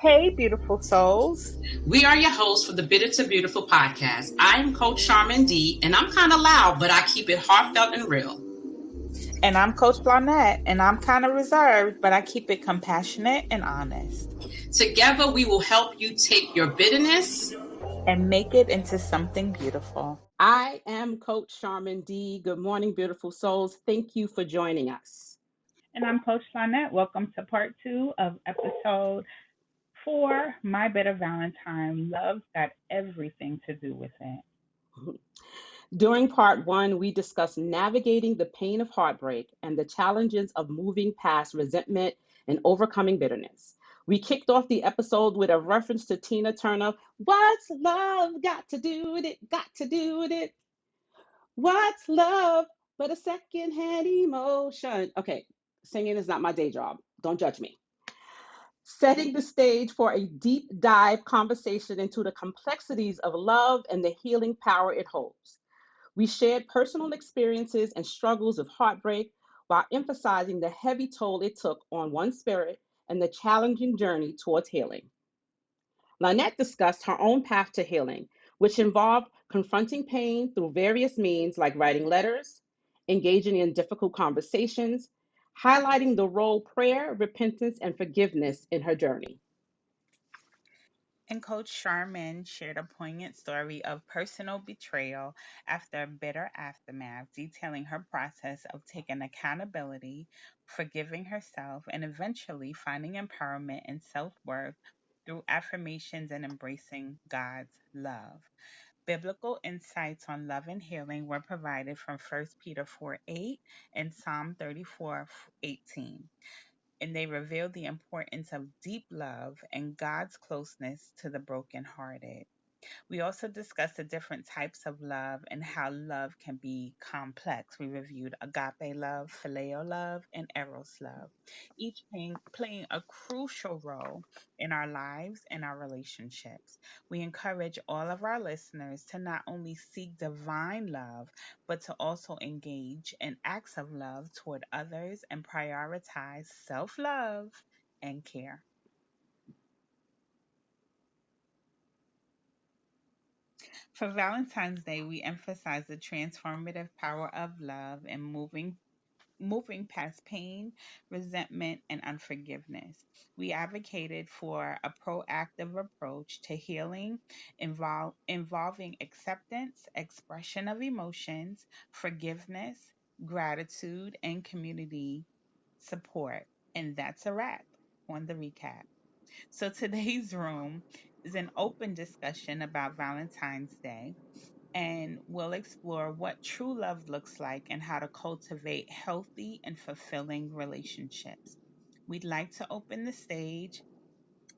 Hey, beautiful souls. We are your hosts for the Bitter to Beautiful podcast. I am Coach Charmin D, and I'm kind of loud, but I keep it heartfelt and real. And I'm Coach Blonette, and I'm kind of reserved, but I keep it compassionate and honest Together, we will help you take your bitterness. and make it into something beautiful. I am Coach Charmin D. Good morning, beautiful souls. Thank you for joining us. And I'm Coach Blonette. Welcome to part two of episode four My Bitter Valentine. Love's got everything to do with it. During part one, we discussed navigating the pain of heartbreak and the challenges of moving past resentment and overcoming bitterness. We kicked off the episode with a reference to Tina Turner. What's love got to do with it? Got to do with it. What's love but a secondhand emotion? Okay, singing is not my day job. Don't judge me. Setting the stage for a deep dive conversation into the complexities of love and the healing power it holds. We shared personal experiences and struggles of heartbreak while emphasizing the heavy toll it took on one's spirit and the challenging journey towards healing. Lynette discussed her own path to healing, which involved confronting pain through various means like writing letters, engaging in difficult conversations, highlighting the role prayer, repentance, and forgiveness in her journey. And Coach Sharman shared a poignant story of personal betrayal after a bitter aftermath, detailing her process of taking accountability, forgiving herself, and eventually finding empowerment and self worth through affirmations and embracing God's love. Biblical insights on love and healing were provided from 1 Peter 4:8 and Psalm 34:18, and they reveal the importance of deep love and God's closeness to the brokenhearted. We also discussed the different types of love and how love can be complex. We reviewed agape love, phileo love, and eros love, each playing a crucial role in our lives and our relationships. We encourage all of our listeners to not only seek divine love, but to also engage in acts of love toward others and prioritize self love and care. For Valentine's Day, we emphasize the transformative power of love and moving past pain, resentment, and unforgiveness. We advocated for a proactive approach to healing involving acceptance, expression of emotions, forgiveness, gratitude, and community support. And that's a wrap on the recap. So today's room is an open discussion about Valentine's Day, and we'll explore what true love looks like and how to cultivate healthy and fulfilling relationships. We'd like to open the stage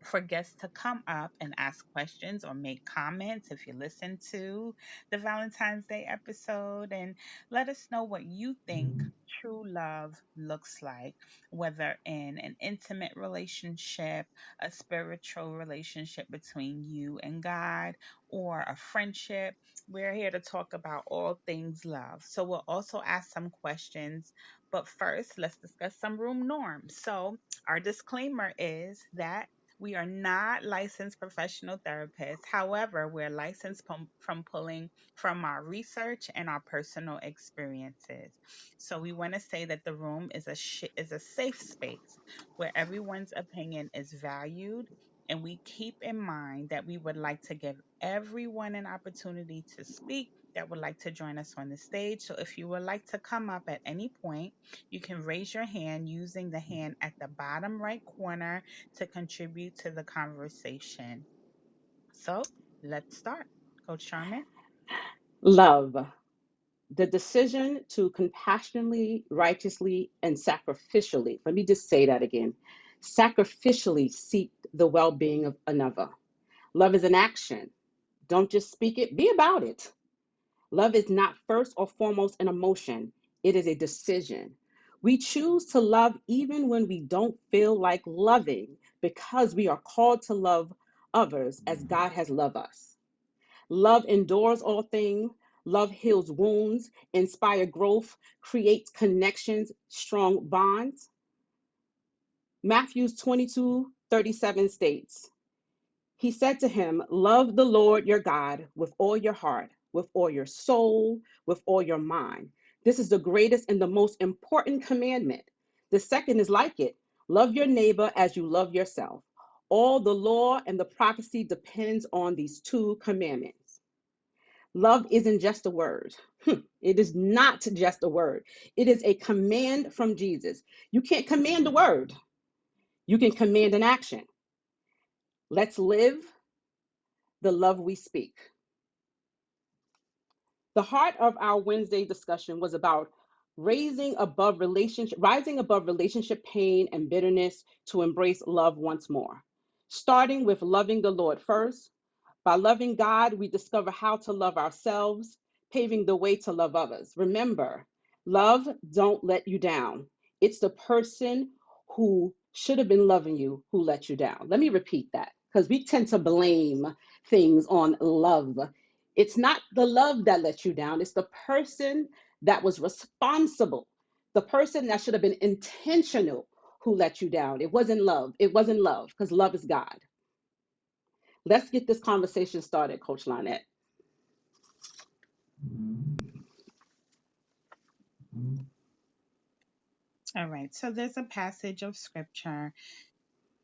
for guests to come up and ask questions or make comments if you listen to the Valentine's Day episode, and let us know what you think true love looks like, whether in an intimate relationship, a spiritual relationship between you and God, or a friendship. We're here to talk about all things love. So we'll also ask some questions, but first, let's discuss some room norms. So, our disclaimer is that we are not licensed professional therapists. However, we're licensed from pulling from our research and our personal experiences. So we want to say that the room is a safe space where everyone's opinion is valued, and we keep in mind that we would like to give everyone an opportunity to speak that would like to join us on the stage. So if you would like to come up at any point, you can raise your hand using the hand at the bottom right corner to contribute to the conversation. So let's start. Coach Sharman? Love, the decision to compassionately, righteously, and sacrificially, let me just say that again, sacrificially seek the well being of another. Love is an action. Don't just speak it, be about it. Love is not first or foremost an emotion, it is a decision. We choose to love even when we don't feel like loving because we are called to love others as God has loved us. Love endures all things. Love heals wounds, inspire growth, creates connections, strong bonds. Matthew 22. 37 states, he said to him, love the Lord your God with all your heart, with all your soul, with all your mind. This is the greatest and the most important commandment. The second is like it, love your neighbor as you love yourself. All the law and the prophecy depends on these two commandments. Love isn't just a word. It is not just a word. It is a command from Jesus. You can't command a word. You can command an action. Let's live the love we speak. The heart of our Wednesday discussion was about rising above relationship pain and bitterness to embrace love once more. Starting with loving the Lord first. By loving God, we discover how to love ourselves, paving the way to love others. Remember, love don't let you down. It's the person who should have been loving you who let you down. Let me repeat that because we tend to blame things on love. It's not the love that let you down, it's the person that was responsible, the person that should have been intentional who let you down. It wasn't love. It wasn't love because love is God. Let's get this conversation started, Coach Lynette. All right. So there's a passage of scripture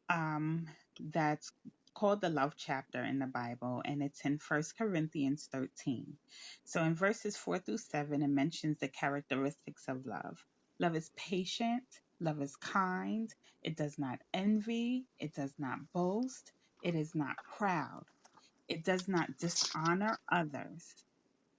um, that's called the love chapter in the Bible, and it's in First Corinthians 13. So in verses 4 through 7, it mentions the characteristics of love. Love is patient, love is kind, it does not envy, it does not boast, it is not proud, it does not dishonor others,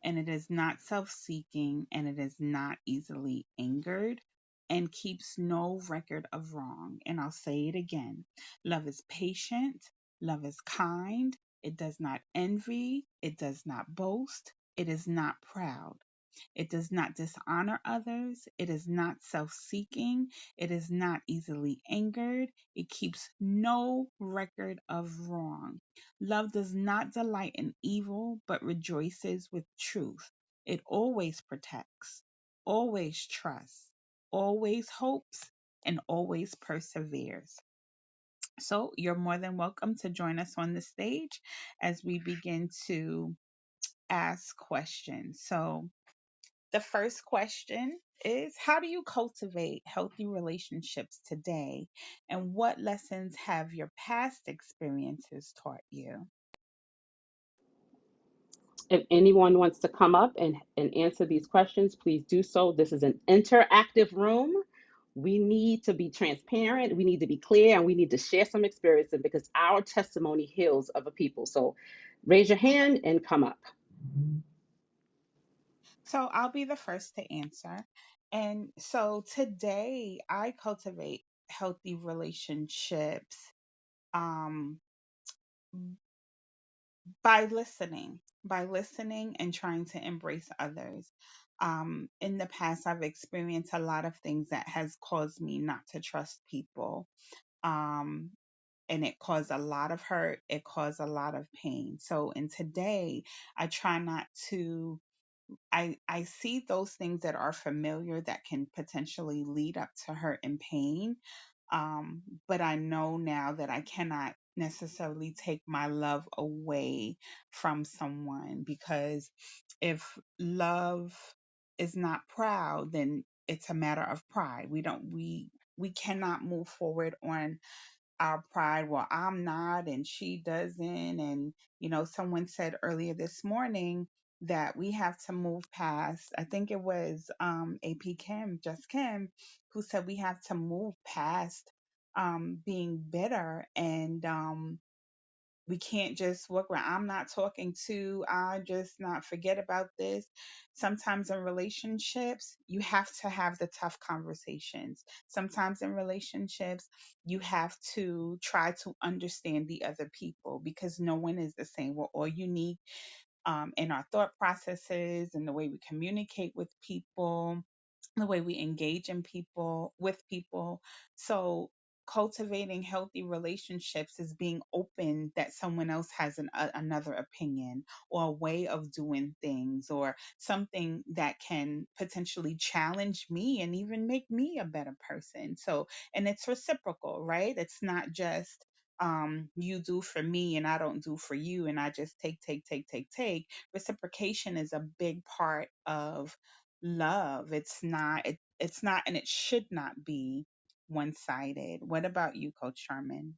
and it is not self seeking, and it is not easily angered, and keeps no record of wrong. And I'll say it again, love is patient, love is kind, it does not envy, it does not boast, it is not proud. It does not dishonor others. It is not self seeking. It is not easily angered. It keeps no record of wrong. Love does not delight in evil, but rejoices with truth. It always protects, always trusts, always hopes, and always perseveres. So, you're more than welcome to join us on the stage as we begin to ask questions. So, the first question is, how do you cultivate healthy relationships today? And what lessons have your past experiences taught you? If anyone wants to come up and answer these questions, please do so. This is an interactive room. We need to be transparent, we need to be clear, and we need to share some experiences because our testimony heals other people. So raise your hand and come up. So, I'll be the first to answer. And so, today I cultivate healthy relationships um, by listening and trying to embrace others. In the past, I've experienced a lot of things that has caused me not to trust people. Um, and it caused a lot of hurt. It caused a lot of pain. So, in today, I try not to. I see those things that are familiar that can potentially lead up to hurt and pain. But I know now that I cannot necessarily take my love away from someone, because if love is not proud, then it's a matter of pride. We cannot move forward on our pride. Well, I'm not, and she doesn't. And, someone said earlier this morning that we have to move past, I think it was AP Kim, just Kim, who said we have to move past being bitter, and we can't just walk around. I'm not talking to, I just not forget about this. Sometimes in relationships, you have to have the tough conversations. Sometimes in relationships, you have to try to understand the other people because no one is the same. We're all unique in our thought processes and the way we communicate with people, the way we engage in people with people. So cultivating healthy relationships is being open that someone else has another opinion or a way of doing things or something that can potentially challenge me and even make me a better person. So, and it's reciprocal, right? It's not just you do for me and I don't do for you, and I just take, take, take, take, take. Reciprocation is a big part of love. It's not, and it should not be one sided. What about you, Coach Sharman?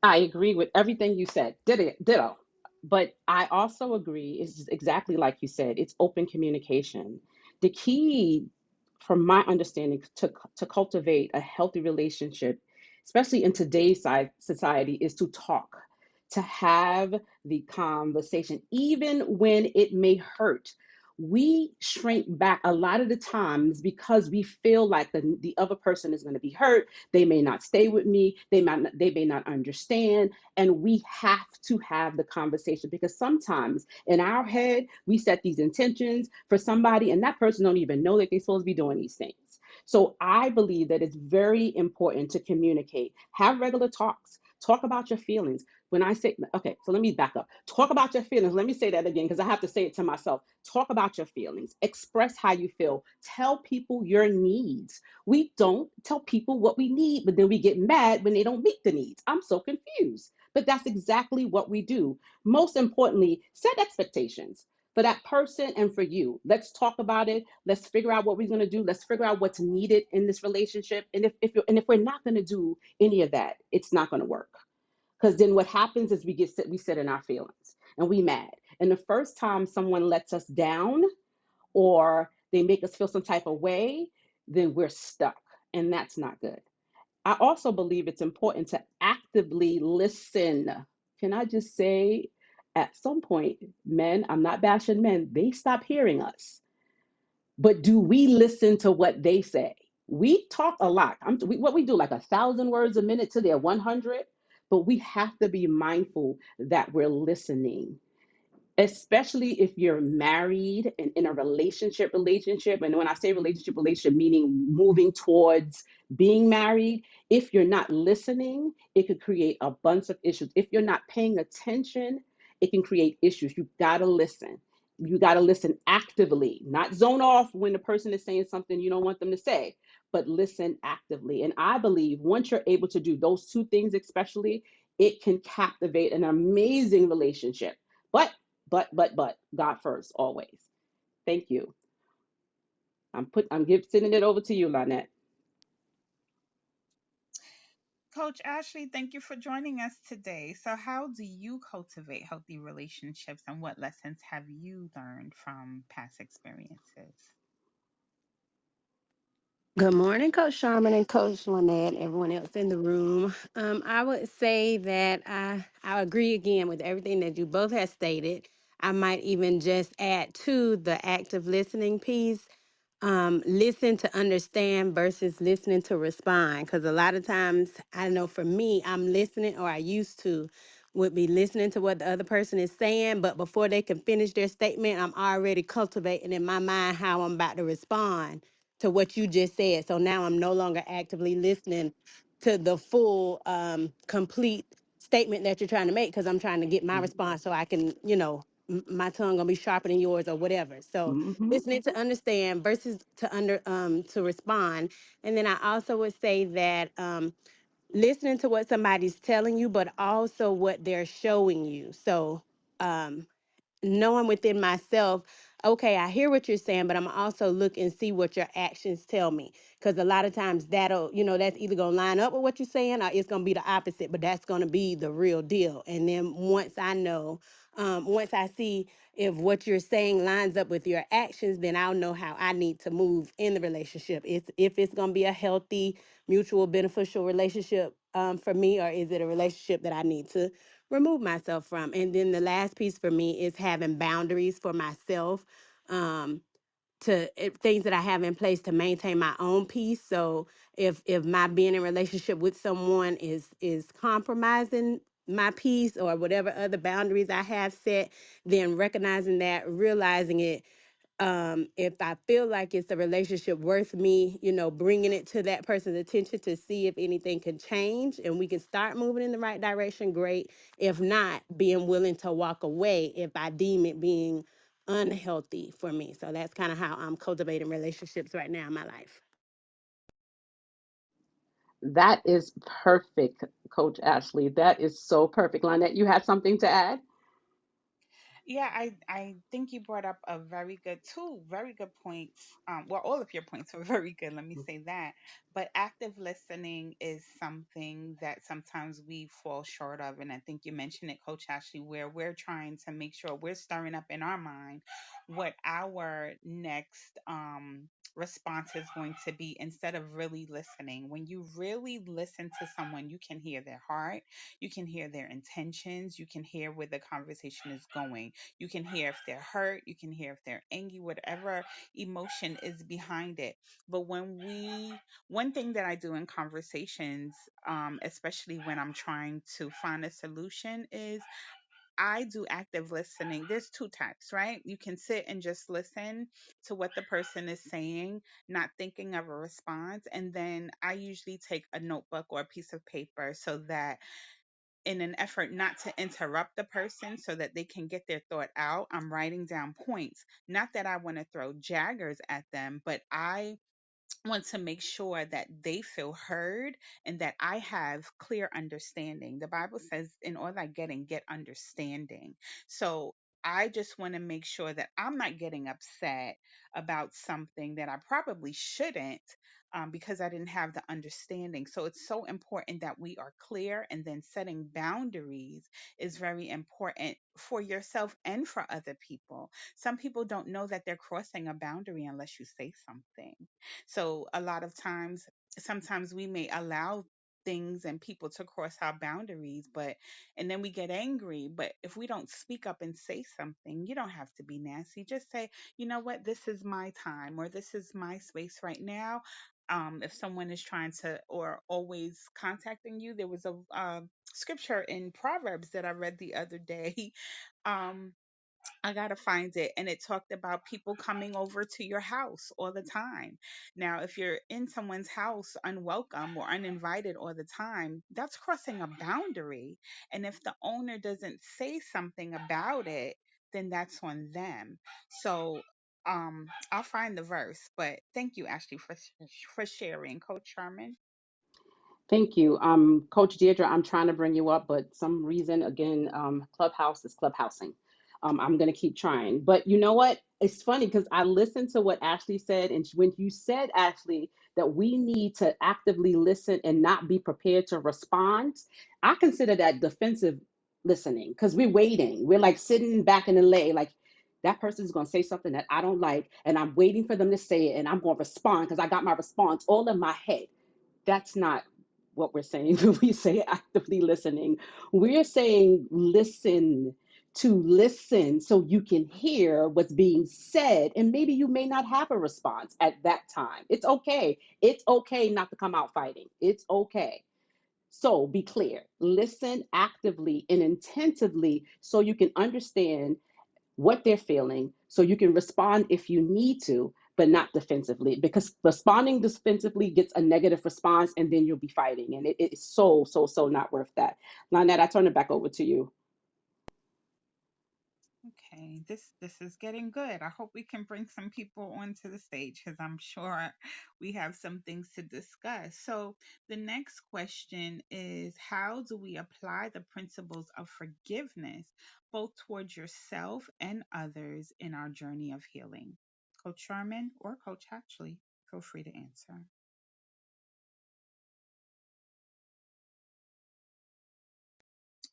I agree with everything you said. Ditto. But I also agree, is exactly like you said, it's open communication. The key, from my understanding, to cultivate a healthy relationship, especially in today's society, is to talk, to have the conversation, even when it may hurt. We shrink back a lot of the times because we feel like the other person is going to be hurt. They may not stay with me. They may not understand. And we have to have the conversation, because sometimes in our head we set these intentions for somebody, and that person don't even know that they're supposed to be doing these things. So I believe that it's very important to communicate, have regular talks, talk about your feelings. When I say, okay, so let me back up. Talk about your feelings. Let me say that again because I have to say it to myself. Talk about your feelings. Express how you feel. Tell people your needs. We don't tell people what we need, but then we get mad when they don't meet the needs. I'm so confused. But that's exactly what we do. Most importantly, set expectations for that person and for you. Let's talk about it. Let's figure out what we're going to do. Let's figure out what's needed in this relationship. And if we're not going to do any of that, it's not going to work. Because then what happens is we sit in our feelings and we mad. And the first time someone lets us down or they make us feel some type of way, then we're stuck. And that's not good. I also believe it's important to actively listen. Can I just say, at some point, men, I'm not bashing men, they stop hearing us. But do we listen to what they say? We talk a lot. What we do, like 1,000 words a minute to their 100, but we have to be mindful that we're listening, especially if you're married and in a relationship. And when I say relationship, meaning moving towards being married. If you're not listening, it could create a bunch of issues. If you're not paying attention, it can create issues. You got to listen actively, not zone off when the person is saying something you don't want them to say, but listen actively. And I believe once you're able to do those two things, especially, it can captivate an amazing relationship. But God first, always. Thank you. Sending it over to you, Lynette. Coach Ashley, thank you for joining us today. So, how do you cultivate healthy relationships, and what lessons have you learned from past experiences? Good morning, Coach Sharman and Coach Lynette, everyone else in the room. I would say that I agree again with everything that you both have stated. I might even just add to the active listening piece. Listen to understand versus listening to respond. Because a lot of times, I know for me, I'm listening, or I used to, would be listening to what the other person is saying, but before they can finish their statement, I'm already cultivating in my mind how I'm about to respond to what you just said. So now I'm no longer actively listening to the full, complete statement that you're trying to make, because I'm trying to get my response so I can, my tongue gonna be sharper than yours or whatever. So Mm-hmm. listening to understand versus to respond. And then I also would say that listening to what somebody's telling you, but also what they're showing you. So um knowing within myself, okay, I hear what you're saying, but I'm also look and see what your actions tell me. Because a lot of times that's either gonna line up with what you're saying, or it's gonna be the opposite, but that's gonna be the real deal. And then once I see if what you're saying lines up with your actions, then I'll know how I need to move in the relationship. It's if it's gonna be a healthy, mutual, beneficial relationship for me, or is it a relationship that I need to remove myself from. And then the last piece for me is having boundaries for myself, um, things that I have in place to maintain my own peace. So if my being in relationship with someone is compromising my peace or whatever other boundaries I have set, then recognizing that, realizing it, if I feel like it's a relationship worth me, bringing it to that person's attention to see if anything can change and we can start moving in the right direction, great. If not, being willing to walk away if I deem it being unhealthy for me. So that's kind of how I'm cultivating relationships right now in my life. That is perfect, Coach Ashley. That is so perfect. Lynette, you had something to add? Yeah, I think you brought up a very good two very good points. Well, all of your points were very good. Let me say that. But active listening is something that sometimes we fall short of, and I think you mentioned it, Coach Ashley, where we're trying to make sure we're stirring up in our mind what our next response is going to be instead of really listening. When you really listen to someone, you can hear their heart, you can hear their intentions, you can hear where the conversation is going, you can hear if they're hurt, you can hear if they're angry, whatever emotion is behind it. But one thing that I do in conversations, especially when I'm trying to find a solution, is I do active listening. There's two types, right? You can sit and just listen to what the person is saying, not thinking of a response. And then I usually take a notebook or a piece of paper so that in an effort not to interrupt the person so that they can get their thought out, I'm writing down points. Not that I want to throw jaggers at them, but I want to make sure that they feel heard and that I have clear understanding. The Bible says, in all that getting, get understanding. So I just want to make sure that I'm not getting upset about something that I probably shouldn't, because I didn't have the understanding. So it's so important that we are clear, and then setting boundaries is very important for yourself and for other people. Some people don't know that they're crossing a boundary unless you say something. So a lot of times, sometimes we may allow things and people to cross our boundaries, but and then we get angry. But if we don't speak up and say something, you don't have to be nasty. Just say, you know what, this is my time, or this is my space right now. If someone is trying to or always contacting you, there was a scripture in Proverbs that I read the other day. Um, I gotta find it. And it talked about people coming over to your house all the time. Now, if you're in someone's house unwelcome or uninvited all the time, that's crossing a boundary. And if the owner doesn't say something about it, then that's on them. So I'll find the verse. But thank you, Ashley, for sharing, Coach Sharman. Thank you. Coach Deirdre, I'm trying to bring you up, but some reason, again, Clubhouse is clubhousing. I'm going to keep trying. But you know what? It's funny because I listened to what Ashley said. And when you said, Ashley, that we need to actively listen and not be prepared to respond, I consider that defensive listening because we're waiting. We're like sitting back in the lay, like, that person's going to say something that I don't like, and I'm waiting for them to say it, and I'm going to respond because I got my response all in my head. That's not what we're saying when we say actively listening. We're saying listen to listen so you can hear what's being said. And maybe you may not have a response at that time. It's okay. It's okay not to come out fighting. It's okay. So be clear. Listen actively and intentively so you can understand what they're feeling so you can respond if you need to, but not defensively, because responding defensively gets a negative response and then you'll be fighting. And it is so not worth that. Lynette, I turn it back over to you. Okay, this is getting good. I hope we can bring some people onto the stage because I'm sure we have some things to discuss. So the next question is, how do we apply the principles of forgiveness both towards yourself and others in our journey of healing? Coach Sharman or Coach Hatchley, feel free to answer.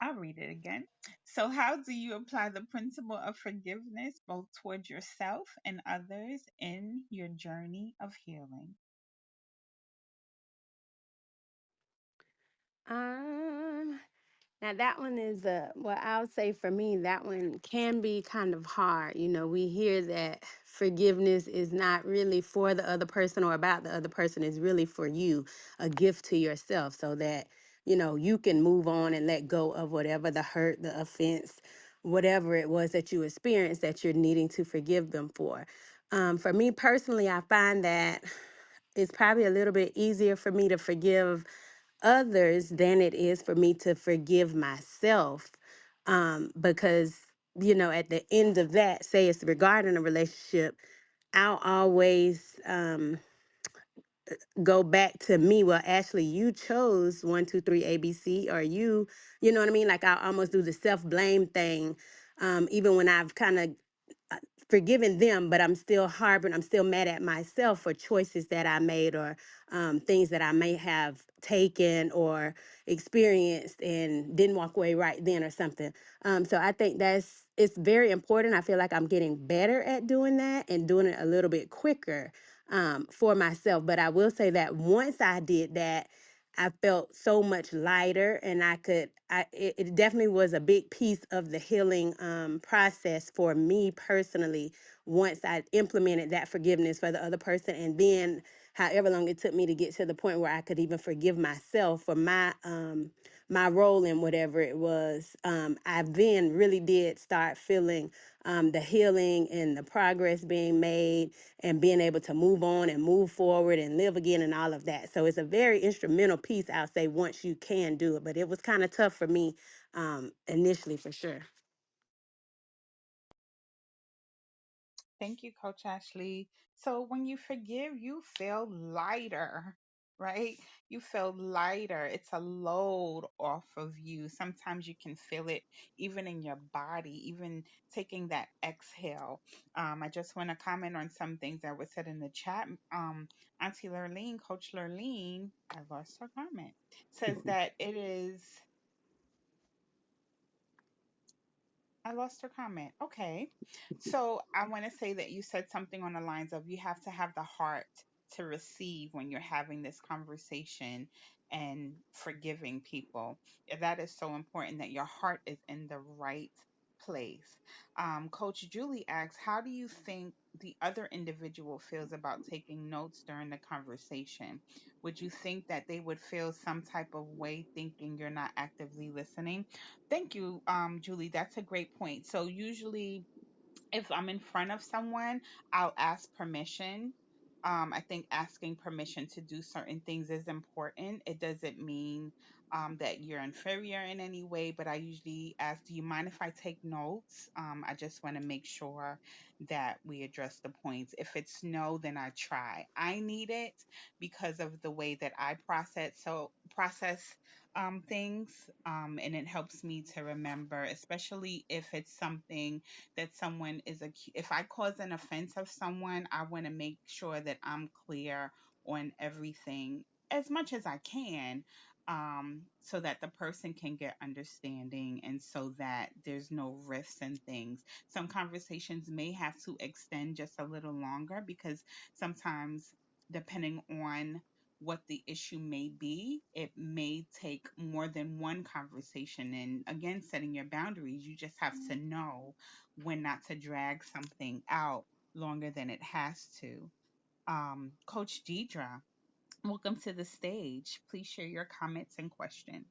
I'll read it again. So, how do you apply the principle of forgiveness both towards yourself and others in your journey of healing? Um, Now that one is well, I'll say for me that one can be kind of hard. You know, we hear that forgiveness is not really for the other person or about the other person, it's really for you, a gift to yourself so that, you know, you can move on and let go of whatever the hurt, the offense, whatever it was that you experienced that you're needing to forgive them for. For me personally, I find that it's probably a little bit easier for me to forgive others than it is for me to forgive myself. Because, you know, at the end of that, say it's regarding a relationship, I'll always go back to me. Well, Ashley, you chose 1, 2, 3 ABC, or you know what I mean? Like, I almost do the self blame thing, even when I've kind of forgiven them, but I'm still harboring, I'm still mad at myself for choices that I made, or things that I may have taken or experienced and didn't walk away right then or something. So I think it's very important. I feel like I'm getting better at doing that and doing it a little bit quicker, for myself. But I will say that once I did that, I felt so much lighter, and it definitely was a big piece of the healing process for me personally, once I implemented that forgiveness for the other person. And then however long it took me to get to the point where I could even forgive myself for my role in whatever it was. I then really did start feeling the healing and the progress being made, and being able to move on and move forward and live again and all of that. So it's a very instrumental piece, I'll say, once you can do it. But it was kind of tough for me, initially, for sure. Thank you, Coach Ashley. So when you forgive, you feel lighter, right? You feel lighter. It's a load off of you. Sometimes you can feel it even in your body, even taking that exhale. I just want to comment on some things that were said in the chat. Auntie Lurleen, Coach Lurleen, I lost her comment, says that it is I lost her comment. Okay. So I want to say that you said something on the lines of you have to have the heart to receive when you're having this conversation and forgiving people. Yeah, that is so important that your heart is in the right place. Coach Julie asks, how do you think the other individual feels about taking notes during the conversation? Would you think that they would feel some type of way thinking you're not actively listening? Thank you, Julie. That's a great point. So usually if I'm in front of someone, I'll ask permission. I think asking permission to do certain things is important. It doesn't mean that you're inferior in any way, but I usually ask, do you mind if I take notes? I just want to make sure that we address the points. If it's no, then I try. I need it because of the way that I process things, and it helps me to remember, especially if it's something that someone if I cause an offense of someone, I want to make sure that I'm clear on everything as much as I can, so that the person can get understanding and so that there's no rifts and things. Some conversations may have to extend just a little longer because sometimes, depending on what the issue may be, it may take more than one conversation. And again, setting your boundaries, you just have to know when not to drag something out longer than it has to. Coach Deidre, welcome to the stage. Please share your comments and questions.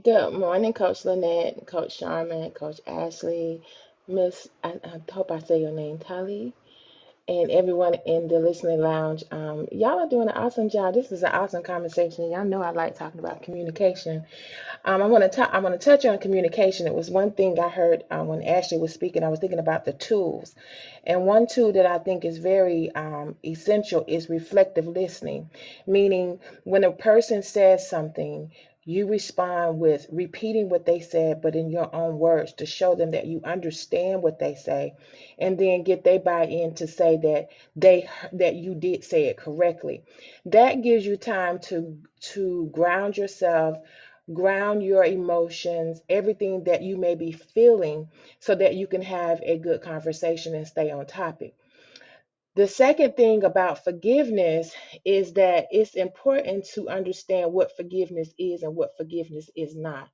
Good morning, Coach Lynette, Coach Sharman, Coach Ashley, I hope I say your name, Tali, and everyone in the listening lounge. Y'all are doing an awesome job. This is an awesome conversation. Y'all know I like talking about communication. I want to touch on communication. It was one thing I heard when Ashley was speaking. I was thinking about the tools, and one tool that I think is very essential is reflective listening, meaning when a person says something, you respond with repeating what they said, but in your own words to show them that you understand what they say, and then get they buy in to say that you did say it correctly. That gives you time to ground yourself, ground your emotions, everything that you may be feeling, so that you can have a good conversation and stay on topic. The second thing about forgiveness is that it's important to understand what forgiveness is and what forgiveness is not.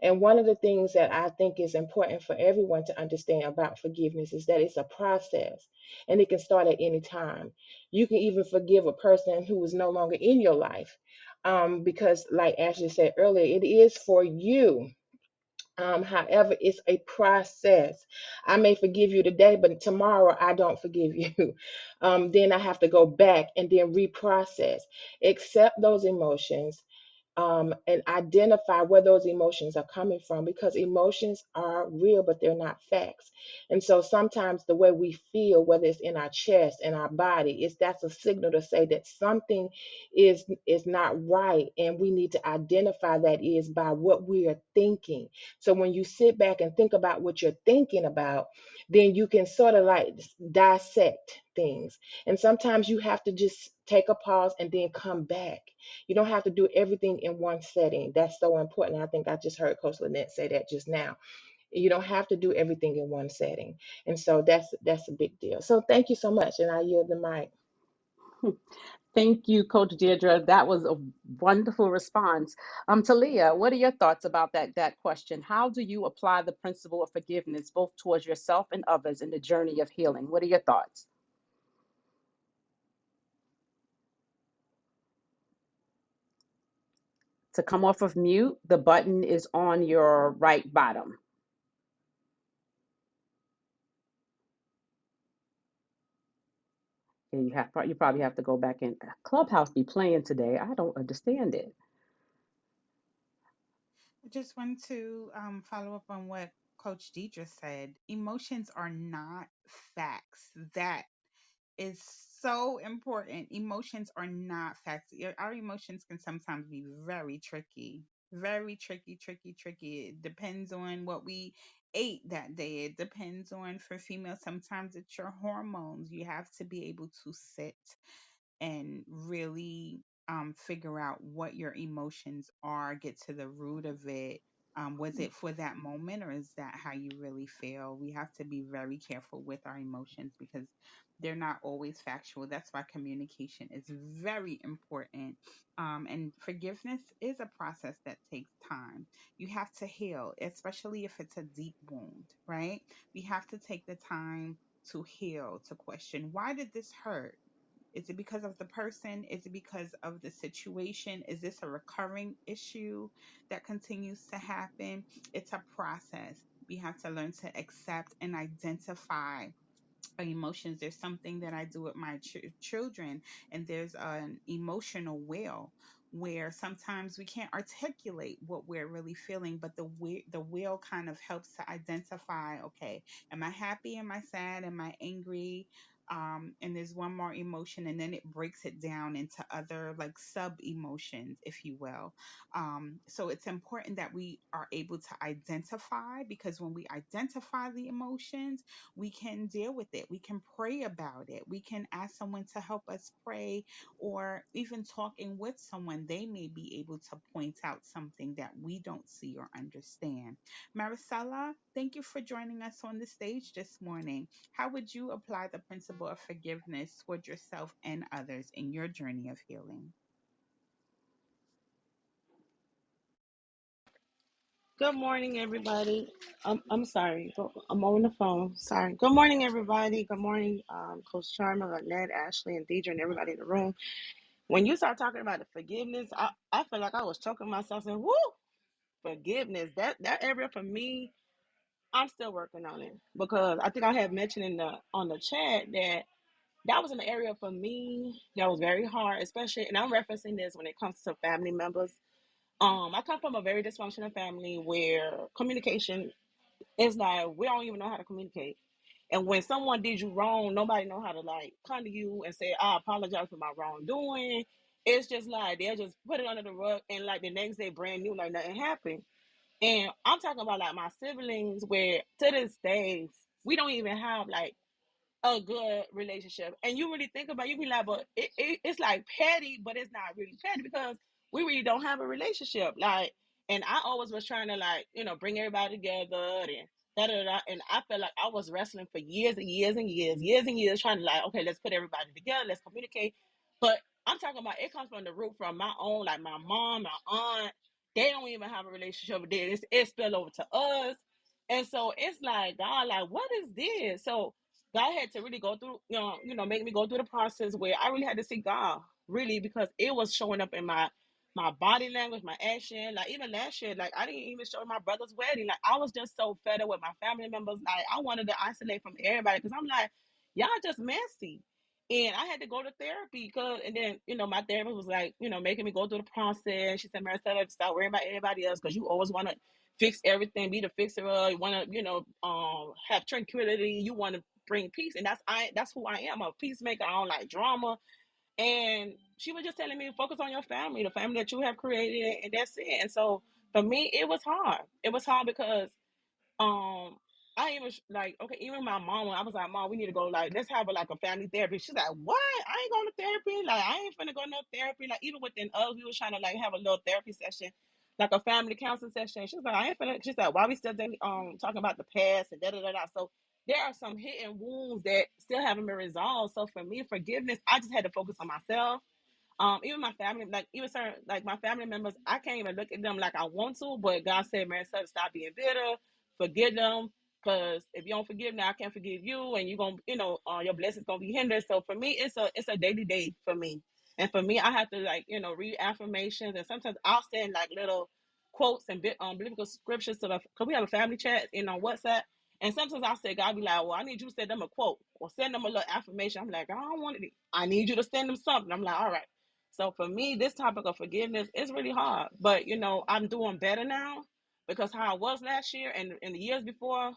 And one of the things that I think is important for everyone to understand about forgiveness is that it's a process, and it can start at any time. You can even forgive a person who is no longer in your life, because, like Ashley said earlier, it is for you. However, it's a process. I may forgive you today, but tomorrow I don't forgive you. Then I have to go back and then reprocess, accept those emotions, and identify where those emotions are coming from, because emotions are real, but they're not facts. And so sometimes the way we feel, whether it's in our chest, in our body, is that's a signal to say that something is not right, and we need to identify that is by what we are thinking. So when you sit back and think about what you're thinking about, then you can sort of like dissect things. And sometimes you have to just take a pause and then come back. You don't have to do everything in one setting. That's so important. I think I just heard Coach Lynette say that just now. You don't have to do everything in one setting. And so that's a big deal. So thank you so much. And I yield the mic. Thank you, Coach Deirdre. That was a wonderful response. Talia, what are your thoughts about that question? How do you apply the principle of forgiveness both towards yourself and others in the journey of healing? What are your thoughts? To come off of mute, the button is on your right bottom. And you probably have to go back in. Clubhouse be playing today. I don't understand it. I just want to follow up on what Coach Deidre said. Emotions are not facts. That is so important. Emotions are not facts. Our emotions can sometimes be very tricky. Very tricky, tricky, tricky. It depends on what we ate that day. It depends on, for females, sometimes it's your hormones. You have to be able to sit and really figure out what your emotions are, get to the root of it. Was it for that moment, or is that how you really feel? We have to be very careful with our emotions because they're not always factual. That's why communication is very important. And forgiveness is a process that takes time. You have to heal, especially if it's a deep wound, right? We have to take the time to heal, to question, why did this hurt? Is it because of the person? Is it because of the situation? Is this a recurring issue that continues to happen? It's a process. We have to learn to accept and identify emotions. There's something that I do with my children, and there's an emotional wheel where sometimes we can't articulate what we're really feeling, but the wheel kind of helps to identify, okay, am I happy? Am I sad? Am I angry? And there's one more emotion, and then it breaks it down into other like sub emotions, if you will. So it's important that we are able to identify, because when we identify the emotions, we can deal with it. We can pray about it. We can ask someone to help us pray, or even talking with someone, they may be able to point out something that we don't see or understand. Maricela, thank you for joining us on the stage this morning. How would you apply the principle of forgiveness toward yourself and others in your journey of healing? Good morning, everybody. I'm sorry. I'm on the phone. Sorry. Good morning, everybody. Good morning, Coach Sharma, Lynette, Ashley, and Deidre, and everybody in the room. When you start talking about the forgiveness, I feel like I was choking myself and whoo, forgiveness. That area for me, I'm still working on it, because I think I had mentioned in the on the chat that that was an area for me that was very hard, especially, and I'm referencing this when it comes to family members. I come from a very dysfunctional family where communication, it's like we don't even know how to communicate. And when someone did you wrong, nobody know how to like come to you and say, I apologize for my wrongdoing. It's just like they'll just put it under the rug, and like the next day brand new, like nothing happened. And I'm talking about like my siblings, where to this day we don't even have like a good relationship. And you really think about it, you be like, but it's like petty, but it's not really petty, because we really don't have a relationship. Like, and I always was trying to like, bring everybody together and da da da. And I felt like I was wrestling for years and years and years and years, trying to like, okay, let's put everybody together, let's communicate. But I'm talking about it comes from the root from my own, like my mom, my aunt. They don't even have a relationship with this. It spilled over to us. And so it's like, God, like, what is this? So God had to really go through, make me go through the process where I really had to see God, really, because it was showing up in my body language, my action. Like even last year, like I didn't even show my brother's wedding. Like I was just so fed up with my family members. Like I wanted to isolate from everybody, because I'm like, y'all just messy. And I had to go to therapy because, and then, my therapist was like, making me go through the process. She said, Maricela, stop worrying about everybody else because you always want to fix everything, be the fixer. You want to, have tranquility. You want to bring peace. And that's who I am, a peacemaker. I don't like drama. And she was just telling me, focus on your family, the family that you have created, and that's it. And so for me, it was hard. It was hard because um, I even like, okay, even my mom, when I was like, Mom, we need to go, like, let's have like a family therapy. She's like, what? I ain't going to therapy. Like, I ain't finna go no therapy. Like, even within us, we was trying to like have a little therapy session, like a family counseling session. She's like, I ain't finna. She's like, why we still talking about the past and da da da da. So there are some hidden wounds that still haven't been resolved. So for me, forgiveness, I just had to focus on myself. Even my family, like even certain, like my family members, I can't even look at them like I want to. But God said, "Man, son, stop being bitter, forgive them, because if you don't forgive now, I can't forgive you, and you're gonna, your blessings gonna be hindered." So for me, it's a daily day for me, and for me, I have to like read affirmations, and sometimes I'll send like little quotes and biblical scriptures to the, because we have a family chat in on WhatsApp. And sometimes I say, God be like, well, I need you to send them a quote or send them a little affirmation. I'm like, I don't want it. I need you to send them something. I'm like, all right. So for me, this topic of forgiveness is really hard. But I'm doing better now because how I was last year and the years before,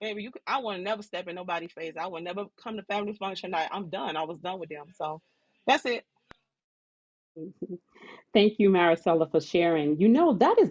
baby, I would never step in nobody's face. I would never come to family function. Like, I'm done. I was done with them. So that's it. Thank you, Maricela, for sharing.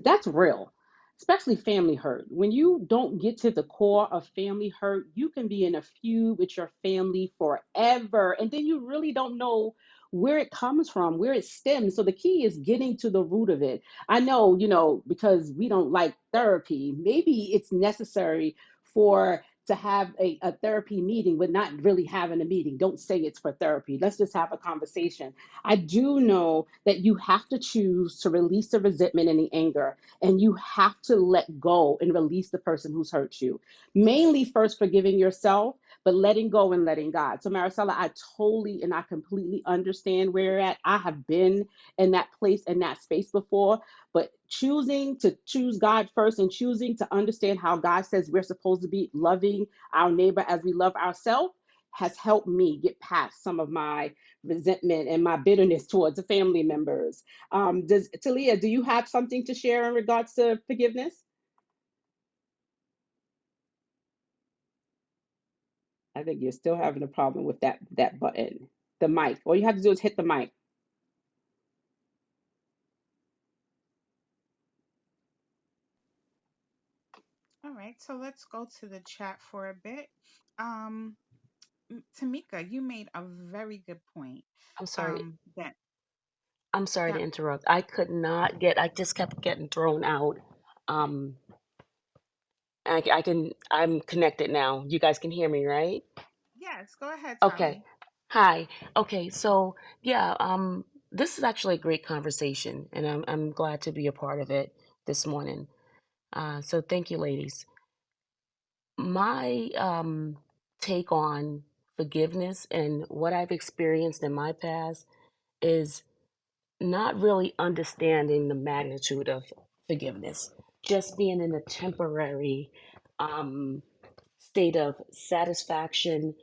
That's real, especially family hurt. When you don't get to the core of family hurt, you can be in a feud with your family forever, and then you really don't know where it comes from, where it stems. So the key is getting to the root of it. I know, because we don't like therapy, maybe it's necessary for to have a therapy meeting, but not really having a meeting. Don't say it's for therapy. Let's just have a conversation. I do know that you have to choose to release the resentment and the anger, and you have to let go and release the person who's hurt you. Mainly, first forgiving yourself, but letting go and letting God. So, Maricela, I totally and I completely understand where you're at. I have been in that place, in that space before, but choosing to choose God first and choosing to understand how God says we're supposed to be loving our neighbor as we love ourselves has helped me get past some of my resentment and my bitterness towards the family members. Does Talia, do you have something to share in regards to forgiveness? I think you're still having a problem with that button, the mic. All you have to do is hit the mic. All right, so let's go to the chat for a bit. Um, Tamika, you made a very good point. I'm sorry. That I'm sorry to that interrupt. I could not get. I just kept getting thrown out. Um, I'm connected now. You guys can hear me, right? Yes, go ahead, Okay. Tali. Hi. Okay. So yeah. This is actually a great conversation, and I'm glad to be a part of it this morning. So thank you, ladies. My take on forgiveness and what I've experienced in my past is not really understanding the magnitude of forgiveness, just being in a temporary um, state of satisfaction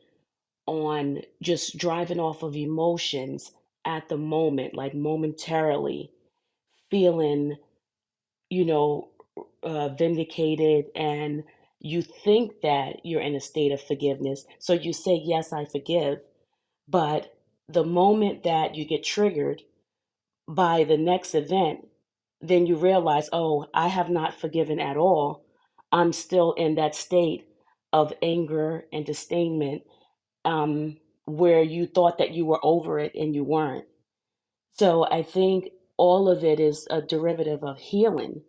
on just driving off of emotions at the moment, like momentarily feeling, you know, vindicated, and you think that you're in a state of forgiveness. So you say, Yes, I forgive. But the moment that you get triggered by the next event, then you realize, oh, I have not forgiven at all. I'm still in that state of anger and disdainment, where you thought that you were over it and you weren't. So I think all of it is a derivative of healing.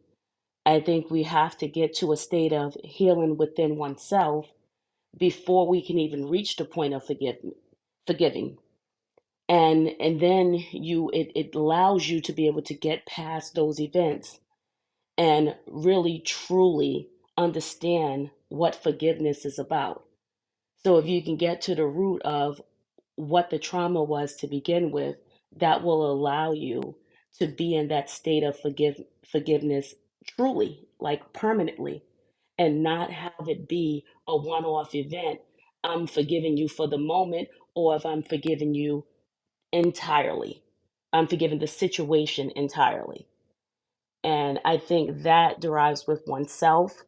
I think we have to get to a state of healing within oneself before we can even reach the point of forgiving. And then it allows you to be able to get past those events and really truly understand what forgiveness is about. So if you can get to the root of what the trauma was to begin with, that will allow you to be in that state of forgiveness truly, like permanently, and not have it be a one off event. I'm forgiving you for the moment, or if I'm forgiving you entirely. I'm forgiving the situation entirely. And I think that derives with oneself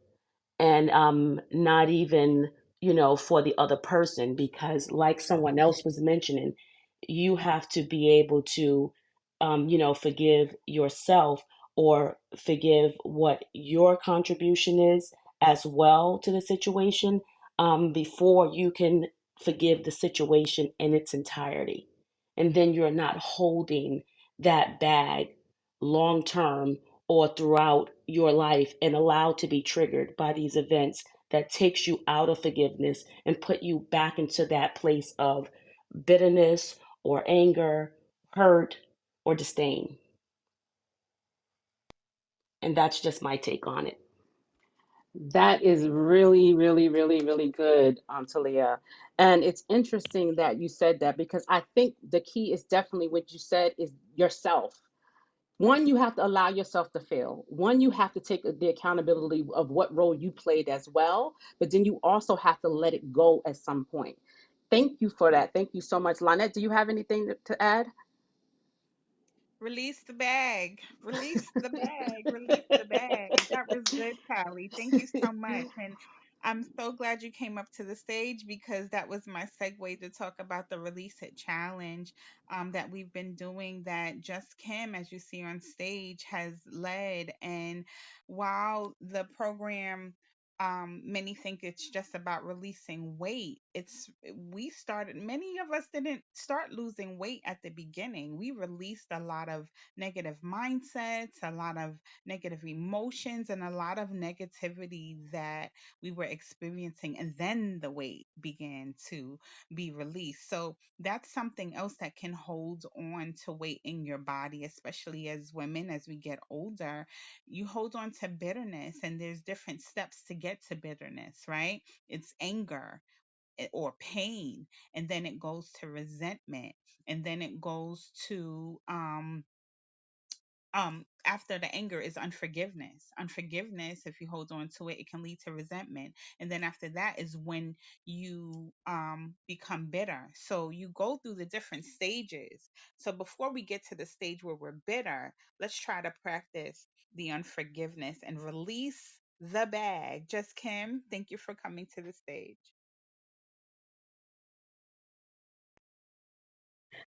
and not even, for the other person, because like someone else was mentioning, you have to be able to, forgive yourself or forgive what your contribution is as well to the situation, before you can forgive the situation in its entirety. And then you're not holding that bag long term or throughout your life and allowed to be triggered by these events that takes you out of forgiveness and put you back into that place of bitterness or anger, hurt, or disdain. And that's just my take on it. That is really, really, really, really good, Talia. And it's interesting that you said that because I think the key is definitely what you said is yourself. One, you have to allow yourself to fail. One, you have to take the accountability of what role you played as well. But then you also have to let it go at some point. Thank you for that. Thank you so much. Lynette, do you have anything to add? Release the bag. Release the bag. Release the bag. That was good, Callie. Thank you so much. And I'm so glad you came up to the stage because that was my segue to talk about the Release It challenge that we've been doing, that Just Kim, as you see on stage, has led. And while the program, many think it's just about releasing weight. We started, many of us didn't start losing weight at the beginning. We released a lot of negative mindsets, a lot of negative emotions, and a lot of negativity that we were experiencing. And then the weight began to be released. So that's something else that can hold on to weight in your body, especially as women, as we get older. You hold on to bitterness, and there's different steps to get to bitterness, right? It's anger, or pain, and then it goes to resentment, and then it goes to after the anger is unforgiveness. If you hold on to it, it can lead to resentment, and then after that is when you become bitter. So you go through the different stages. So before we get to the stage where we're bitter, let's try to practice the unforgiveness and release the bag. Just Kim, thank you for coming to the stage.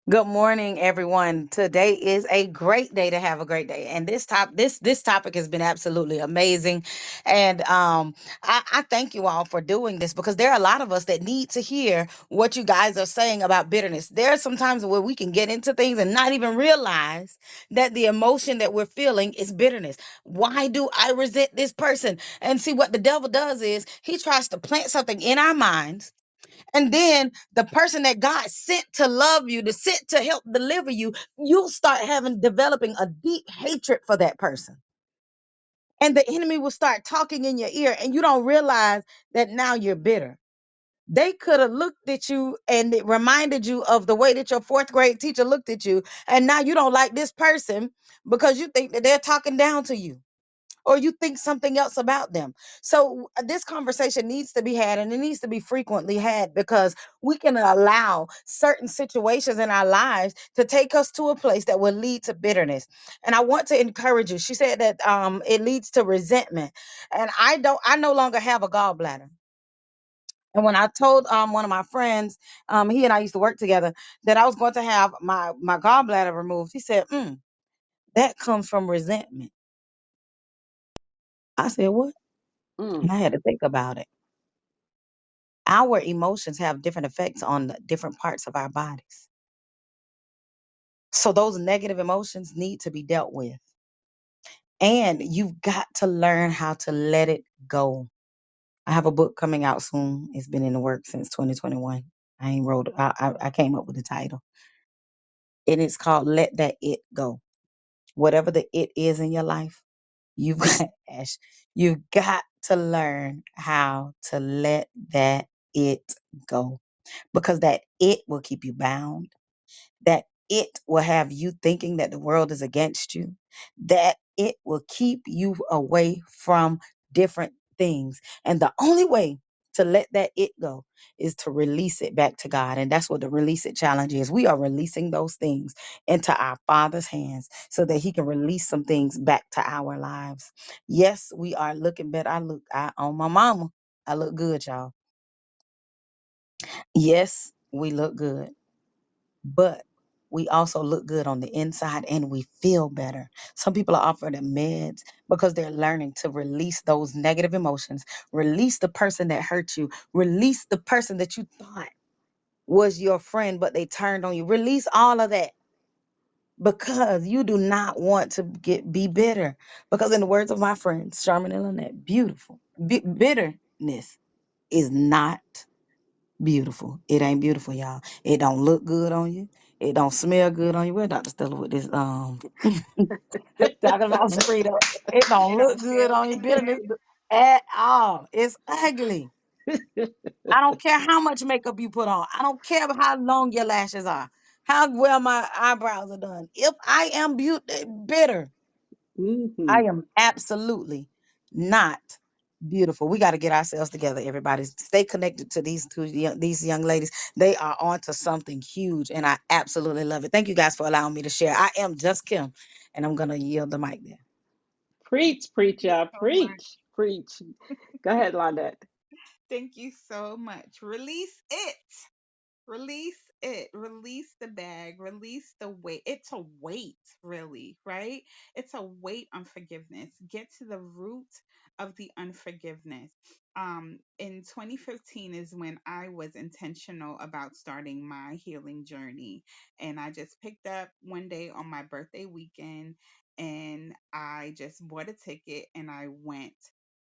Good morning, everyone. Today is a great day to have a great day, and this topic has been absolutely amazing. And I thank you all for doing this because there are a lot of us that need to hear what you guys are saying about bitterness. There are some times where we can get into things and not even realize that the emotion that we're feeling is bitterness. Why do I resent this person? And see, what the devil does is he tries to plant something in our minds, and then the person that God sent to love you, to sent to help deliver you, you'll start having developing a deep hatred for that person. And the enemy will start talking in your ear, and you don't realize that now you're bitter. They could have looked at you and it reminded you of the way that your fourth grade teacher looked at you. And now you don't like this person because you think that they're talking down to you, or you think something else about them. So this conversation needs to be had, and it needs to be frequently had, because we can allow certain situations in our lives to take us to a place that will lead to bitterness. And I want to encourage you. She said that it leads to resentment. And I no longer have a gallbladder. And when I told one of my friends, he and I used to work together, that I was going to have my gallbladder removed, he said, that comes from resentment. I said, what? And Mm. I had to think about it. Our emotions have different effects on the different parts of our bodies. So those negative emotions need to be dealt with. And you've got to learn how to let it go. I have a book coming out soon. It's been in the works since 2021. I ain't wrote I came up with the title. And it's called Let That It Go. Whatever the it is in your life, you've got Ash, you've got to learn how to let that it go. Because that it will keep you bound, that it will have you thinking that the world is against you, that it will keep you away from different things. And the only way to let that it go is to release it back to God. And that's what the release it challenge is. We are releasing those things into our Father's hands so that He can release some things back to our lives. Yes, we are looking better. I on my mama. I look good, y'all. Yes, we look good, but we also look good on the inside and we feel better. Some people are offered the meds because they're learning to release those negative emotions, release the person that hurt you, release the person that you thought was your friend, but they turned on you. Release all of that because you do not want to be bitter. Because in the words of my friends, Charmin and Lynette, bitterness is not beautiful. It ain't beautiful, y'all. It don't look good on you. It don't smell good on you. Where Dr. Stella with this talking about Sprito. It don't It look don't good feel on you. good. Bitterness at all. It's ugly. I don't care how much makeup you put on. I don't care how long your lashes are. How well my eyebrows are done. If I am bitter, I Hmm. am absolutely not beautiful. We got to get ourselves together, everybody. Stay connected to these young ladies. They are on to something huge, and I absolutely love it. Thank you guys for allowing me to share. I am just Kim, and I'm gonna yield the mic there. Preach, Thank you preacher, so much. preach, preach. Go ahead, Lynette. Thank you so much. Release it. Release it. Release the bag. Release the weight. It's a weight, really, right? It's a weight on forgiveness. Get to the root of the unforgiveness. In 2015 is when I was intentional about starting my healing journey. And I just picked up one day on my birthday weekend and I just bought a ticket and I went.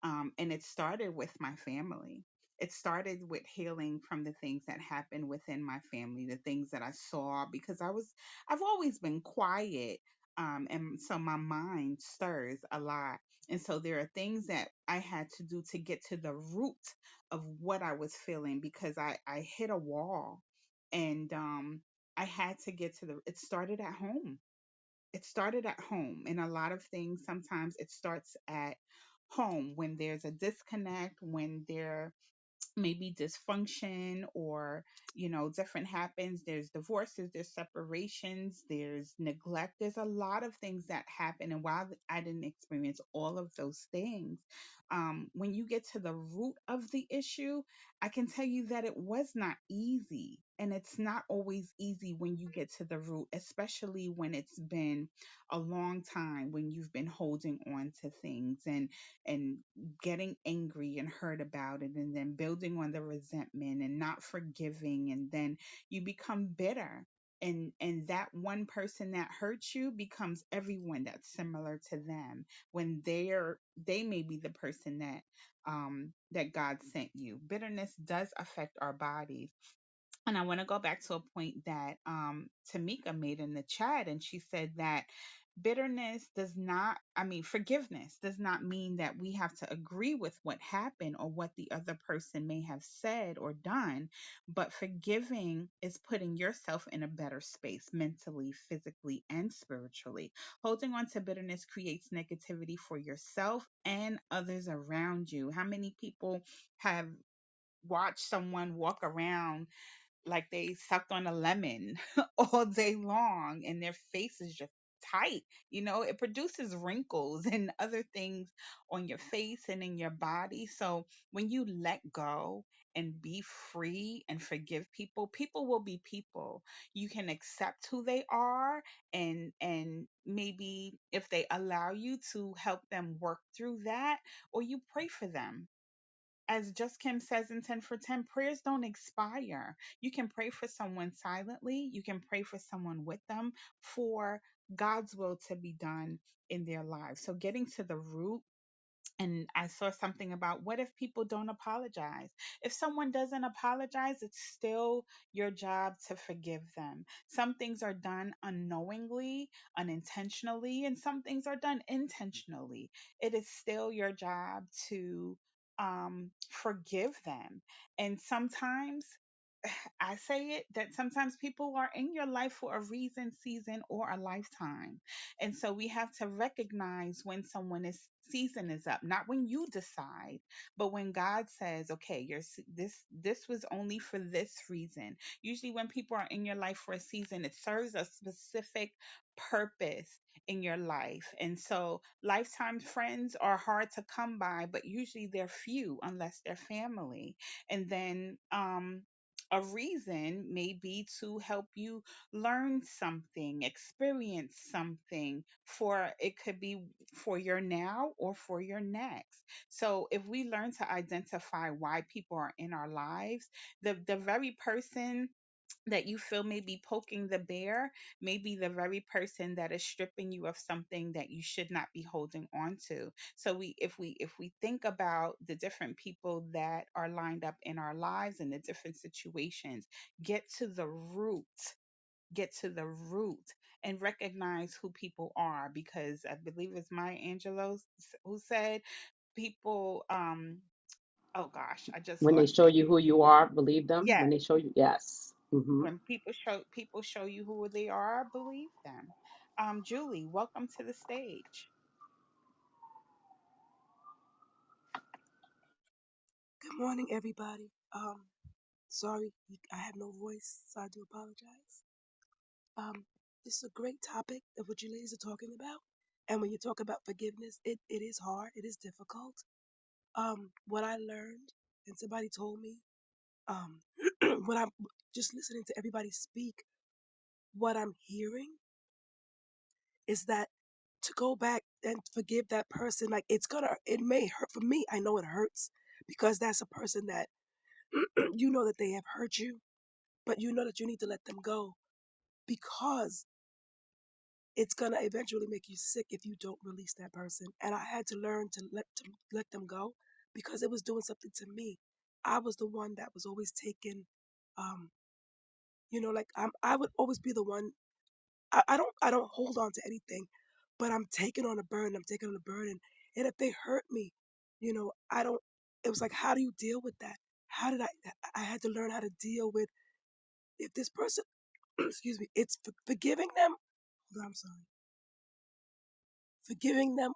And it started with my family. It started with healing from the things that happened within my family, the things that I saw, because I've always been quiet. And so my mind stirs a lot. And so there are things that I had to do to get to the root of what I was feeling because I hit a wall and I had to get to it started at home. It started at home. And a lot of things, sometimes it starts at home when there's a disconnect, when there maybe dysfunction or different happens. There's divorces, there's separations, there's neglect, there's a lot of things that happen. And while I didn't experience all of those things, when you get to the root of the issue, I can tell you that it was not easy. And it's not always easy when you get to the root, especially when it's been a long time, when you've been holding on to things and getting angry and hurt about it, and then building on the resentment and not forgiving, and then you become bitter, and that one person that hurts you becomes everyone that's similar to them, when they may be the person that God sent you. Bitterness does affect our bodies. And I want to go back to a point that Tamika made in the chat, and she said that bitterness does not, I mean, forgiveness does not mean that we have to agree with what happened or what the other person may have said or done. But forgiving is putting yourself in a better space mentally, physically, and spiritually. Holding on to bitterness creates negativity for yourself and others around you. How many people have watched someone walk around like they sucked on a lemon all day long and their face is just tight? It produces wrinkles and other things on your face and in your body. So when you let go and be free and forgive people, people will be people. You can accept who they are, and maybe if they allow you to help them work through that, or you pray for them. As Just Kim says in 10 for 10, prayers don't expire. You can pray for someone silently, you can pray for someone with them for God's will to be done in their lives. So, getting to the root, and I saw something about what if people don't apologize? If someone doesn't apologize, it's still your job to forgive them. Some things are done unknowingly, unintentionally, and some things are done intentionally. It is still your job to forgive them. And sometimes I say it that sometimes people are in your life for a reason, season, or a lifetime. And so we have to recognize when someone is season is up, not when you decide, but when God says, okay, this was only for this reason. Usually when people are in your life for a season, it serves a specific purpose in your life. And so lifetime friends are hard to come by, but usually they're few unless they're family. And then a reason may be to help you learn something, experience something, for it could be for your now or for your next. So if we learn to identify why people are in our lives, the very person that you feel may be poking the bear may be the very person that is stripping you of something that you should not be holding on to. So if we think about the different people that are lined up in our lives and the different situations, get to the root, get to the root and recognize who people are, because I believe it's Maya Angelou who said people oh gosh, I just When they lost show it. you who you are, believe them. When Yes, they show you, yes. when people show you who they are, believe them. Julie, welcome to the stage. Good morning, everybody. Sorry, I have no voice, so I do apologize. Um, this is a great topic of what you ladies are talking about. And when you talk about forgiveness, it is hard, it is difficult. What I learned, and somebody told me, um, when I'm just listening to everybody speak, what I'm hearing is that to go back and forgive that person, like it may hurt for me. I know it hurts because that's a person that you know that they have hurt you, but you know that you need to let them go because it's gonna eventually make you sick if you don't release that person. And I had to learn to let them go because it was doing something to me. I was the one that was always taking, um, like I would always be the one. I don't hold on to anything, but I'm taking on a burden. I'm taking on a burden, and if they hurt me, I don't. It was like, how do you deal with that? How did I? I had to learn how to deal with if this person excuse me, it's forgiving them. I'm sorry. Forgiving them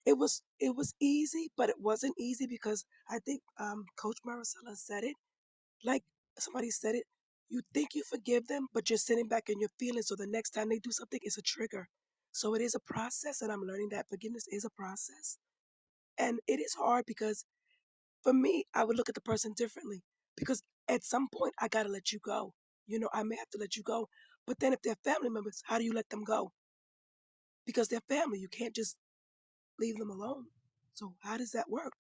it was easy, but it wasn't easy because I think Coach Maricela said it. Like somebody said it, you think you forgive them, but you're sitting back in your feelings. So the next time they do something, it's a trigger. So it is a process, and I'm learning that forgiveness is a process. And it is hard because for me, I would look at the person differently because at some point I gotta let you go. I may have to let you go. But then if they're family members, how do you let them go? Because they're family. You can't just leave them alone. So how does that work?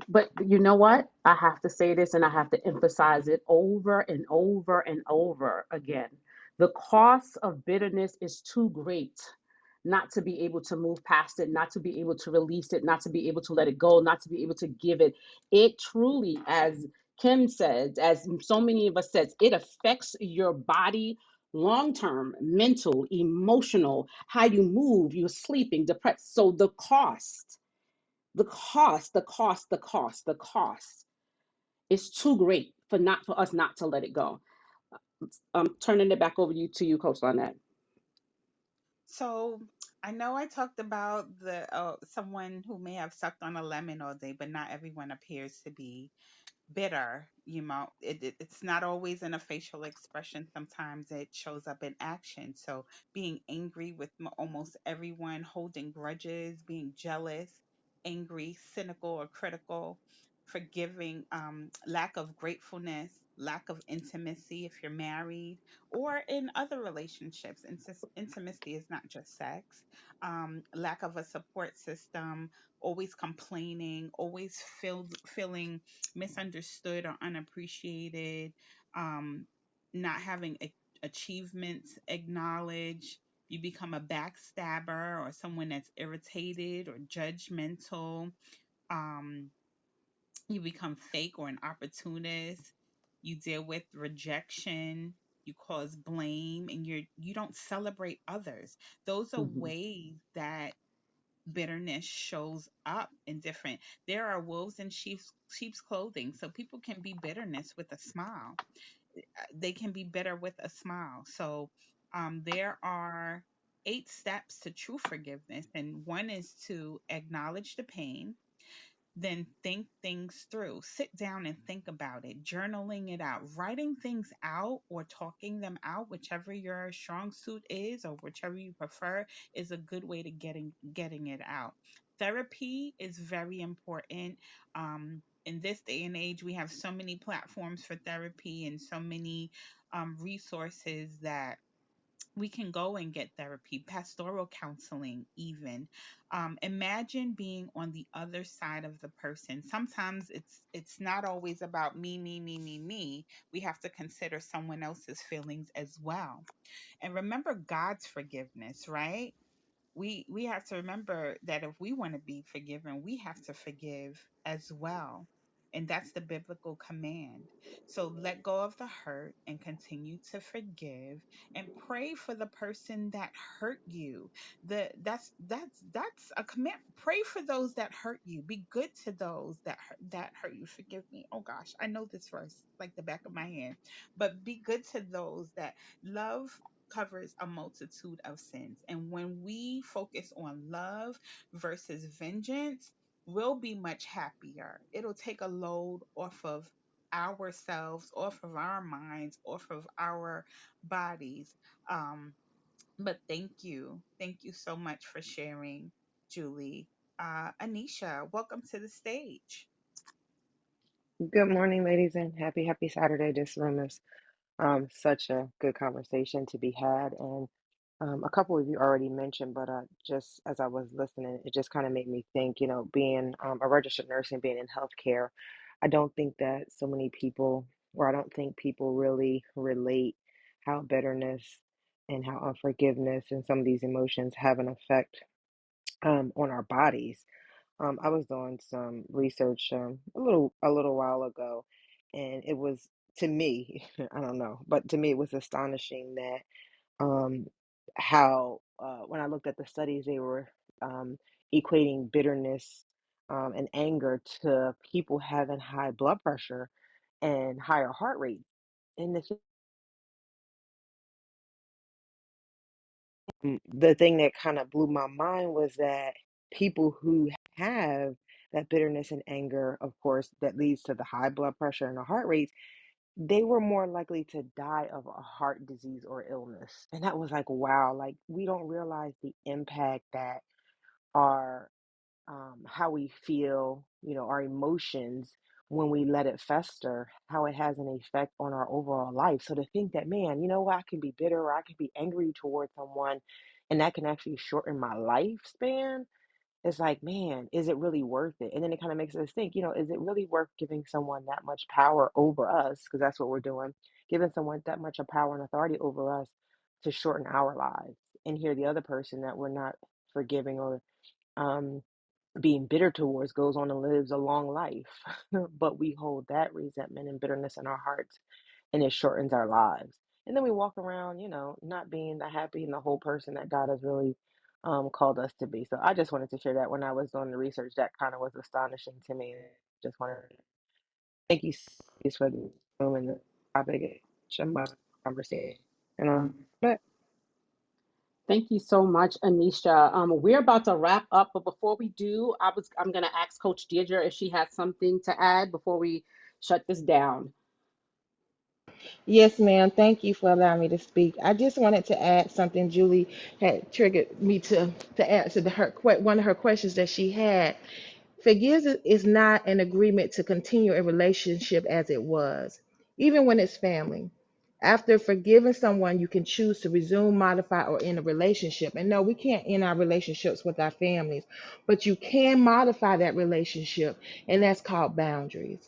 But you know what? I have to say this and I have to emphasize it over and over and over again. The cost of bitterness is too great not to be able to move past it, not to be able to release it, not to be able to let it go, not to be able to give it. It truly, as Kim says, as so many of us says, it affects your body long term, mental, emotional, how you move, you're sleeping, depressed. So the cost is too great for us not to let it go. I'm turning it back over to you, Coach Lynette. So I know I talked about the someone who may have sucked on a lemon all day, but not everyone appears to be bitter. It's not always in a facial expression. Sometimes it shows up in action. So being angry with almost everyone, holding grudges, being jealous, angry, cynical, or critical, forgiving, lack of gratefulness, lack of intimacy if you're married or in other relationships. Intimacy is not just sex. Lack of a support system, always complaining, always feeling misunderstood or unappreciated, not having achievements acknowledged. You become a backstabber or someone that's irritated or judgmental. Um, you become fake or an opportunist. You deal with rejection. You cause blame, and you don't celebrate others. Those are Mhm. ways that bitterness shows up in different. There are wolves in sheep's clothing, so people can be bitterness with a smile. They can be bitter with a smile. So there are 8 steps to true forgiveness, and one is to acknowledge the pain, then think things through. Sit down and think about it, journaling it out, writing things out or talking them out, whichever your strong suit is or whichever you prefer, is a good way to getting it out. Therapy is very important. In this day and age, we have so many platforms for therapy and so many resources that we can go and get therapy, pastoral counseling, even. Imagine being on the other side of the person. Sometimes it's not always about me, me, me, me, me. We have to consider someone else's feelings as well. And remember God's forgiveness, right? We have to remember that if we want to be forgiven, we have to forgive as well. And that's the biblical command. So let go of the hurt and continue to forgive and pray for the person that hurt you. That's a command. Pray for those that hurt you. Be good to those that hurt you. Forgive me. Oh gosh, I know this verse like the back of my hand. But be good to those that love covers a multitude of sins. And when we focus on love versus vengeance, we'll be much happier. It'll take a load off of ourselves, off of our minds, off of our bodies. Um, but thank you. Thank you so much for sharing, Julie. Anisha, welcome to the stage. Good morning, ladies, and happy Saturday. This room is such a good conversation to be had, and a couple of you already mentioned, but just as I was listening, it just kind of made me think. Being a registered nurse and being in healthcare, I don't think that so many people, or I don't think people really relate how bitterness and how unforgiveness and some of these emotions have an effect on our bodies. I was doing some research a little while ago, and it was, to me, I don't know, but to me it was astonishing that um, how when I looked at the studies, they were um, equating bitterness and anger to people having high blood pressure and higher heart rate. And the thing that kind of blew my mind was that people who have that bitterness and anger, of course, that leads to the high blood pressure and the heart rates, they were more likely to die of a heart disease or illness. And that was like, wow, like we don't realize the impact that our how we feel, our emotions when we let it fester, how it has an effect on our overall life. So to think that, man, you know what, I can be bitter or I can be angry towards someone and that can actually shorten my lifespan. It's like, man, is it really worth it? And then it kind of makes us think, is it really worth giving someone that much power over us? Because that's what we're doing, giving someone that much of power and authority over us to shorten our lives. And here, the other person that we're not forgiving or um, being bitter towards goes on and lives a long life. But we hold that resentment and bitterness in our hearts, and it shortens our lives. And then we walk around, not being the happy and the whole person that God has really called us to be. So I just wanted to share that when I was doing the research, that kind of was astonishing to me. Just wanted to thank you for the room and the topic and my conversation. And but Thank you so much, Anisha. We're about to wrap up, but before we do, I'm gonna ask Coach Deirdre if she has something to add before we shut this down. Yes, ma'am. Thank you for allowing me to speak. I just wanted to add something. Julie had triggered me to answer one of her questions that she had. Forgiveness is not an agreement to continue a relationship as it was, even when it's family. After forgiving someone, you can choose to resume, modify, or end a relationship. And no, we can't end our relationships with our families, but you can modify that relationship, and that's called boundaries.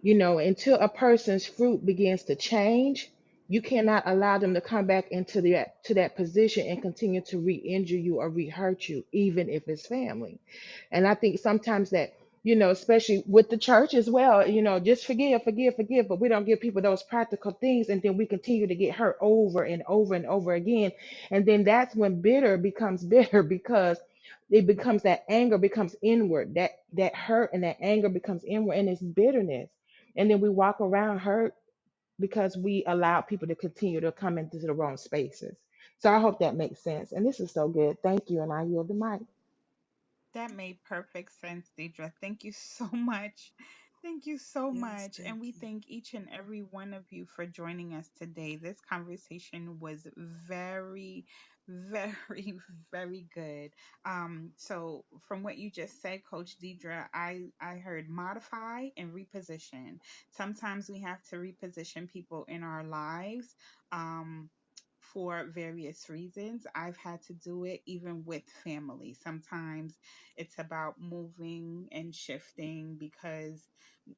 Until a person's fruit begins to change, you cannot allow them to come back into that position and continue to re-injure you or re-hurt you, even if it's family. And I think sometimes that, especially with the church as well, just forgive, forgive, forgive, but we don't give people those practical things, and then we continue to get hurt over and over and over again. And then that's when bitter becomes bitter because It becomes that anger becomes inward. That hurt and that anger becomes inward, and it's bitterness. And then we walk around hurt because we allow people to continue to come into the wrong spaces. So I hope that makes sense. And this is so good. Thank you. And I yield the mic. That made perfect sense, Deidre. Thank you so much. Thank you so Yes, much. thank And we you. thank each and every one of you for joining us today. This conversation was very, very, very good. So from what you just said, Coach Deidre, I heard modify and reposition. Sometimes we have to reposition people in our lives. Um, for various reasons. I've had to do it even with family. Sometimes it's about moving and shifting because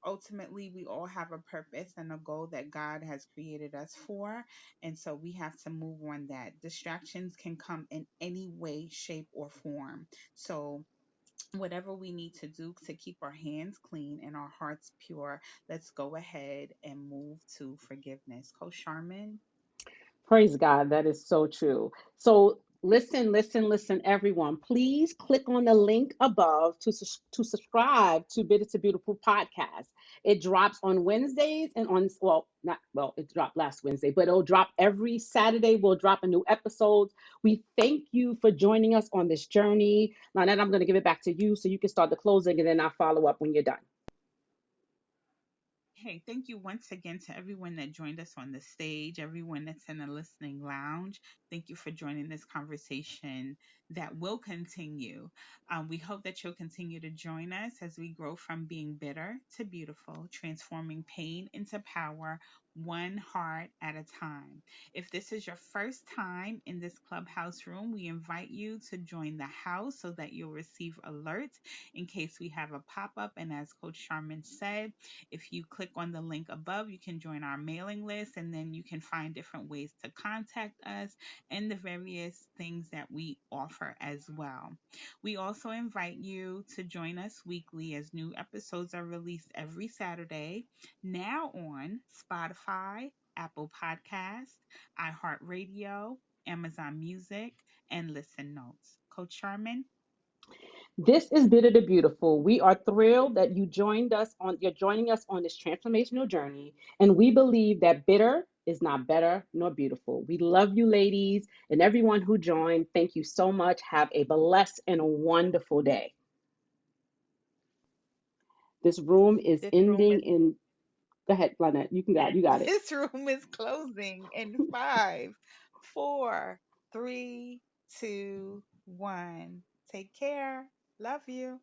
ultimately we all have a purpose and a goal that God has created us for. And so we have to move on that. Distractions can come in any way, shape, or form. So whatever we need to do to keep our hands clean and our hearts pure, let's go ahead and move to forgiveness. Coach Charmin. Praise God. That is so true. So listen, listen, listen, everyone. Please click on the link above to subscribe to Bitter to Beautiful podcast. It drops on Wednesdays and on, well, not, well, it dropped last Wednesday, but it'll drop every Saturday. We'll drop a new episode. We thank you for joining us on this journey. Now that I'm going to give it back to you so you can start the closing and then I'll follow up when you're done. Hey, thank you once again to everyone that joined us on the stage, everyone that's in the listening lounge. Thank you for joining this conversation that will continue. We hope that you'll continue to join us as we grow from being bitter to beautiful, transforming pain into power, one heart at a time. If this is your first time in this clubhouse room, we invite you to join the house so that you'll receive alerts in case we have a pop up. And as Coach Sharman said, if you click on the link above, you can join our mailing list and then you can find different ways to contact us and the various things that we offer as well. We also invite you to join us weekly as new episodes are released every Saturday, now on Spotify, Apple Podcasts, iHeartRadio, Amazon Music, and Listen Notes. Coach Sharman? This is Bitter to Beautiful. We are thrilled that you're joining us on this transformational journey, and we believe that bitter is not better nor beautiful. We love you ladies and everyone who joined. Thank you so much. Have a blessed and a wonderful day. This room is This room ending is in Go ahead, Lynette. You got it. This room is closing in five, four, three, two, one. Take care. Love you.